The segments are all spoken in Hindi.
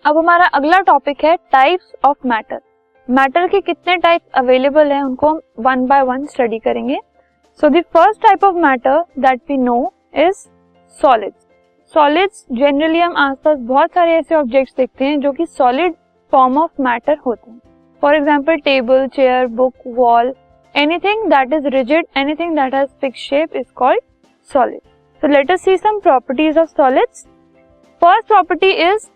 अब हमारा अगला टॉपिक है टाइप्स ऑफ मैटर। मैटर के कितने टाइप्स अवेलेबल हैं उनको हम वन बाय वन स्टडी करेंगे। So the first type of matter that we know is solids. Solids generally हम आसपास बहुत सारे ऐसे ऑब्जेक्ट्स देखते हैं जो कि सॉलिड फॉर्म ऑफ मैटर होते हैं। For example table, chair, book, wall, anything that is rigid, anything that has fixed shape is called solid. So let us see some properties of solids. First property is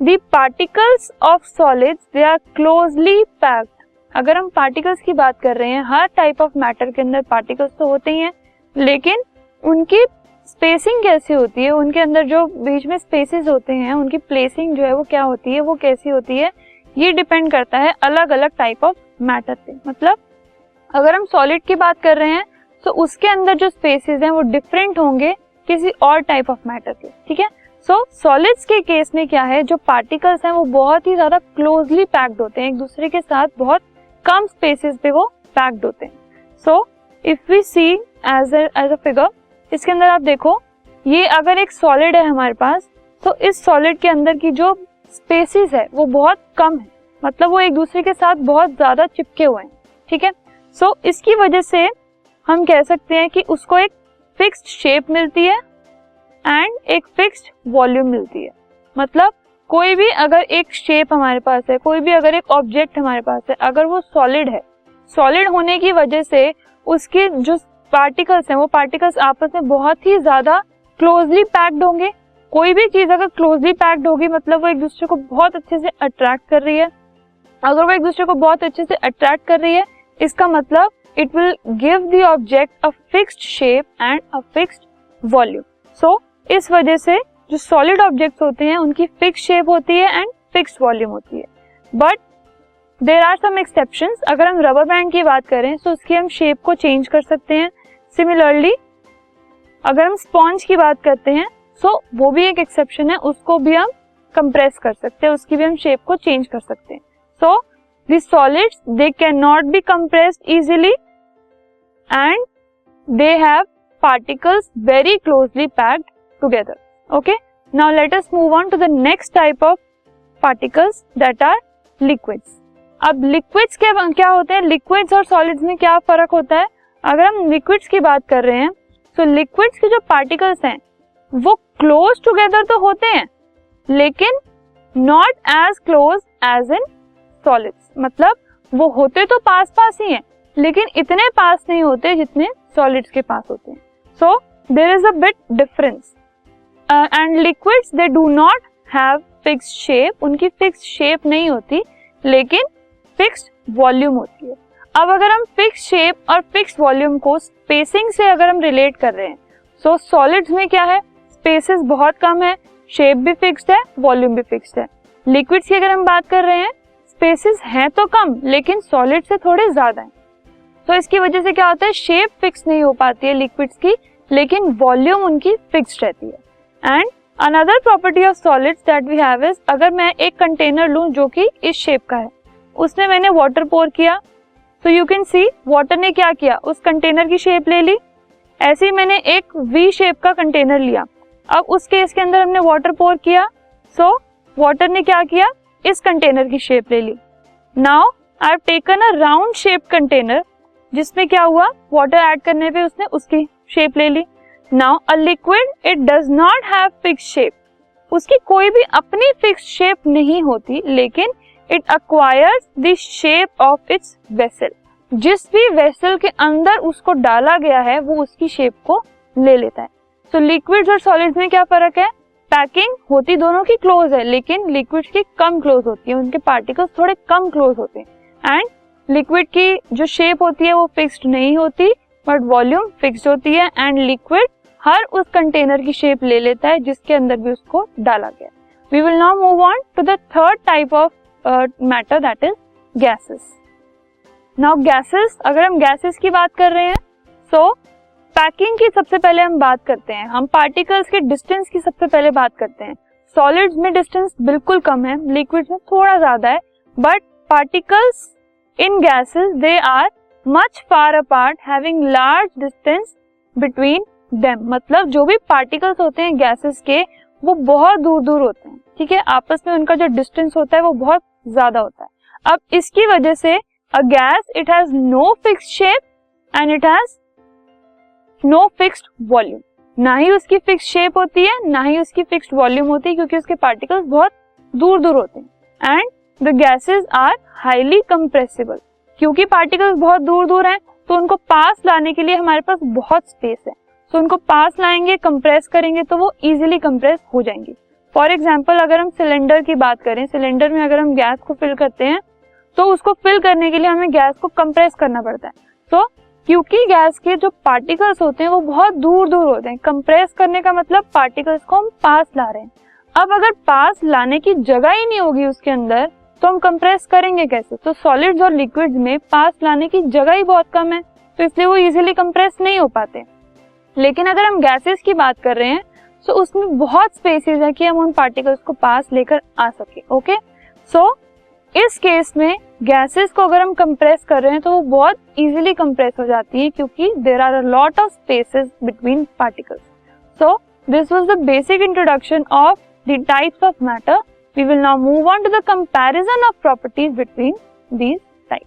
The particles of solids they are closely packed। अगर हम पार्टिकल्स की बात कर रहे हैं, हर टाइप ऑफ मैटर के अंदर पार्टिकल्स तो होते ही हैं, लेकिन उनकी स्पेसिंग कैसी होती है, उनके अंदर जो बीच में स्पेसेस होते हैं उनकी प्लेसिंग जो है वो क्या होती है, वो कैसी होती है, ये डिपेंड करता है अलग अलग टाइप ऑफ मैटर पे। मतलब अगर हम सॉलिड की बात कर रहे हैं तो उसके अंदर जो स्पेसेस हैं वो डिफरेंट होंगे किसी और टाइप ऑफ मैटर के, ठीक है। सो सॉलिड्स के केस में क्या है, जो पार्टिकल्स हैं वो बहुत ही ज्यादा क्लोजली पैक्ड होते हैं, एक दूसरे के साथ बहुत कम स्पेसेस पे वो पैक्ड होते हैं। So if we see as a figure, इसके अंदर आप देखो, ये अगर एक सॉलिड है हमारे पास, तो इस सॉलिड के अंदर की जो स्पेसेस है वो बहुत कम है, मतलब वो एक दूसरे के साथ बहुत ज्यादा चिपके हुए हैं, ठीक है। सो इसकी वजह से हम कह सकते हैं कि उसको एक फिक्स्ड शेप मिलती है एंड एक फिक्स्ड वॉल्यूम मिलती है। मतलब कोई भी अगर एक शेप हमारे पास है, कोई भी अगर एक ऑब्जेक्ट हमारे पास है, अगर वो सॉलिड है, सॉलिड होने की वजह से उसके जो पार्टिकल्स हैं वो पार्टिकल्स आपस में बहुत ही ज्यादा क्लोजली पैक्ड होंगे। कोई भी चीज अगर क्लोजली पैक्ड होगी मतलब वो एक दूसरे को बहुत अच्छे से अट्रैक्ट कर रही है। अगर वो एक दूसरे को बहुत अच्छे से अट्रैक्ट कर रही है, इसका मतलब it will give the object a fixed shape and a fixed volume. So इस वजह से जो सॉलिड ऑब्जेक्ट्स होते हैं उनकी फिक्स शेप होती है एंड फिक्स वॉल्यूम होती है। But there are some exceptions. अगर हम रबर बैंड की बात करें तो उसकी हम शेप को चेंज कर सकते हैं। सिमिलरली अगर हम स्पॉन्ज की बात करते हैं तो वो भी एक एक्सेप्शन है, उसको भी हम कंप्रेस कर सकते हैं, उसकी भी हम शेप को चेंज कर सकते हैं। So the solids they can not be compressed easily and they have particles very closely packed together. Okay, now let us move on to the next type of particles that are liquids. अब liquids के क्या होते हैं, liquids और solids में क्या फर्क होता है। अगर हम liquids की बात कर रहे हैं तो liquids के जो particles हैं वो close together तो होते हैं लेकिन not as close as in solids। मतलब वो होते तो पास पास ही हैं लेकिन इतने पास नहीं होते जितने solids के पास होते हैं। So there is a bit difference and liquids they do not have fixed shape। उनकी fixed shape नहीं होती लेकिन fixed volume होती है। अब अगर हम fixed shape और fixed volume को spacing से अगर हम relate कर रहे हैं so solids में क्या है, spaces बहुत कम है, shape भी fixed है, volume भी fixed है। liquids की अगर हम बात कर रहे हैं spaces हैं तो कम लेकिन solid से थोड़े ज्यादा हैं। तो इसकी वजह से क्या होता है, शेप फिक्स नहीं हो पाती है लिक्विड्स की लेकिन वॉल्यूम उनकी फिक्स्ड रहती है। And another property of solids that we have is, अगर मैं एक कंटेनर लूं जो कि इस शेप का है, उसमें मैंने वाटर पोर किया तो यू कैन सी वाटर ने क्या किया, उस कंटेनर की शेप ले ली। ऐसे ही मैंने एक वी शेप का कंटेनर लिया, अब उस केस के अंदर हमने वाटर पोर किया सो वाटर ने क्या किया, इस कंटेनर की शेप ले ली। Now I have taken a round shape container जिसमें क्या हुआ, वाटर ऐड करने पे उसने उसकी शेप ले ली। Now a liquid it does not have fixed shape, उसकी कोई भी अपनी फिक्स्ड शेप नहीं होती लेकिन it acquires the shape of its vessel. जिस भी वेसल के अंदर उसको डाला गया है वो उसकी शेप को ले लेता है। सो लिक्विड्स और सॉलिड्स में क्या फर्क है, पैकिंग होती दोनों की क्लोज है लेकिन लिक्विड्स की कम क्लोज होती है, उनके पार्टिकल्स थोड़े कम क्लोज होते हैं। एंड लिक्विड की जो शेप होती है वो फिक्स्ड नहीं होती बट वॉल्यूम फिक्स्ड होती है एंड लिक्विड हर उस कंटेनर की शेप ले लेता है जिसके अंदर भी उसको डाला गया। We will now move on to the third type of matter that is gases. Now gases, अगर हम गैसेस की बात कर रहे हैं सो पैकिंग की सबसे पहले हम बात करते हैं, हम पार्टिकल्स के डिस्टेंस की सबसे पहले बात करते हैं। सॉलिड्स में डिस्टेंस बिल्कुल कम है, लिक्विड्स में थोड़ा ज्यादा है, but particles in gases they are much far apart having large distance between them। मतलब जो भी पार्टिकल्स होते हैं गैसेस के वो बहुत दूर दूर होते हैं, ठीक है, आपस में उनका जो डिस्टेंस होता है वो बहुत ज्यादा होता है। अब इसकी वजह से a gas it has no fixed shape and it has no fixed volume, ना ही उसकी फिक्स्ड शेप होती है ना ही उसकी फिक्स्ड वॉल्यूम होती है, क्योंकि उसके पार्टिकल्स बहुत दूर दूर होते हैं। And the gases are highly compressible, क्योंकि पार्टिकल्स बहुत दूर दूर हैं तो उनको पास लाने के लिए हमारे पास बहुत स्पेस है, तो उनको पास लाएंगे, कंप्रेस करेंगे तो वो इजीली कंप्रेस हो जाएंगे। फॉर एग्जांपल अगर हम सिलेंडर की बात करें, सिलेंडर में अगर हम गैस को फिल करते हैं तो उसको फिल करने के लिए हमें गैस को कंप्रेस करना पड़ता है। तो क्योंकि गैस के जो पार्टिकल्स होते हैं वो बहुत दूर दूर होते हैं, कंप्रेस करने का मतलब पार्टिकल्स को हम पास ला रहे हैं। अब अगर पास लाने की जगह ही नहीं होगी उसके अंदर तो हम कंप्रेस करेंगे कैसे? तो सॉलिड्स और लिक्विड्स में पास लाने की जगह ही बहुत कम है, तो इसलिए वो इजीली कंप्रेस नहीं हो पाते। लेकिन अगर हम गैसेस की बात कर रहे हैं तो उसमें बहुत स्पेसेस है कि हम उन पार्टिकल्स को पास लेकर आ सके। ओके, सो इस केस में गैसेस को अगर हम कंप्रेस कर रहे हैं तो वो बहुत इजीली कंप्रेस हो जाती है, क्योंकि there are a lot of spaces between particles. So this was the basic introduction of the types of matter. We will now move on to the comparison of properties between these types.